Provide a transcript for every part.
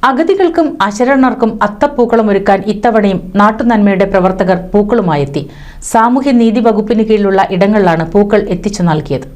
അഗതികൾക്കും അശരണർക്കും അത്തപ്പൂക്കളം ഒരുക്കാൻ ഇത്തവണയും നാട്ടുനന്മയുടെ പ്രവർത്തകർ പൂക്കളുമായെത്തി. സാമൂഹ്യനീതി വകുപ്പിന് കീഴിലുള്ള ഇടങ്ങളിലാണ് പൂക്കൾ എത്തിച്ചു നൽകിയത്.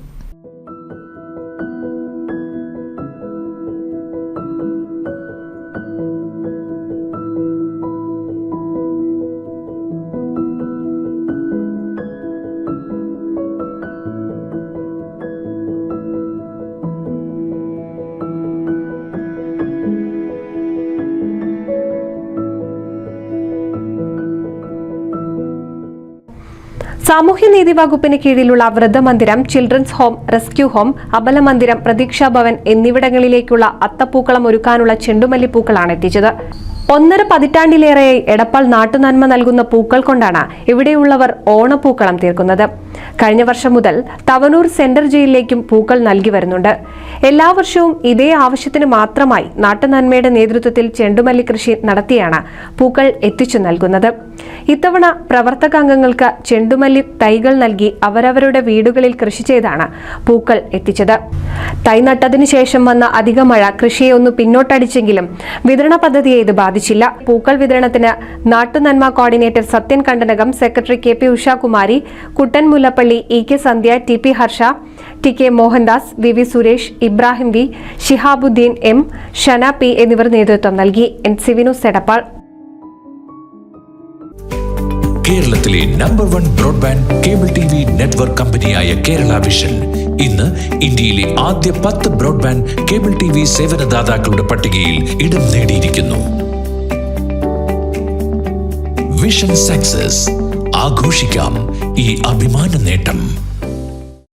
സാമൂഹ്യനീതി വകുപ്പിന് കീഴിലുള്ള വൃദ്ധമന്ദിരം, ചിൽഡ്രൻസ് ഹോം, റെസ്ക്യൂ ഹോം, അബലമന്ദിരം, പ്രതീക്ഷാഭവൻ എന്നിവിടങ്ങളിലേക്കുള്ള അത്തപ്പൂക്കളം ഒരുക്കാനുള്ള ചെണ്ടുമല്ലിപ്പൂക്കളാണ് എത്തിച്ചത്. 1.5 പതിറ്റാണ്ടിലേറെയായി എടപ്പാൾ നാട്ടുനന്മ നൽകുന്ന പൂക്കൾ കൊണ്ടാണ് ഇവിടെയുള്ളവർ ഓണപ്പൂക്കളം തീർക്കുന്നത്. കഴിഞ്ഞ വർഷം മുതൽ തവനൂർ സെൻട്രൽ ജയിലിലേക്കും പൂക്കൾ നൽകി വരുന്നുണ്ട്. എല്ലാ വർഷവും ഇതേ ആവശ്യത്തിന് മാത്രമായി നാട്ടുനന്മയുടെ നേതൃത്വത്തിൽ ചെണ്ടുമല്ലി കൃഷി നടത്തിയാണ് പൂക്കൾ എത്തിച്ചു നൽകുന്നത്. ഇത്തവണ പ്രവർത്തകാംഗങ്ങൾക്ക് ചെണ്ടുമല്ലി തൈകൾ നൽകി അവരവരുടെ വീടുകളിൽ കൃഷി ചെയ്താണ് പൂക്കൾ എത്തിച്ചത്. തൈ നട്ടതിനു ശേഷം വന്ന അധിക മഴ കൃഷിയെ ഒന്ന് പിന്നോട്ടടിച്ചെങ്കിലും വിതരണ പദ്ധതിയെ ഇത് ബാധിച്ചില്ല. പൂക്കൾ വിതരണത്തിന് Nattunanma coordinator Sathyan Kandanakam, secretary KP Ushakumari, Kuttan Mullappally, EK Sandhya, TP Harsha, TK Mohandas, VV Suresh, Ibrahim V, Shihabuddin M, Shana P എന്നിവർ നേതൃത്വം നൽകി. NCV news Edappal. കേരളത്തിലെ number 1 broadband cable TV network കമ്പനിയായ കേരള വിഷൻ ഇന്ന് ഇന്ത്യയിലെ ആദ്യ 10 ബ്രോഡ്ബാൻഡ് കേബിൾ TV സേവനദാതാക്കളുടെ പട്ടികയിൽ ഇടം നേടിയിരിക്കുന്നു. Vision success. ആഘോഷിക്കാം ഈ അഭിമാന നേട്ടം.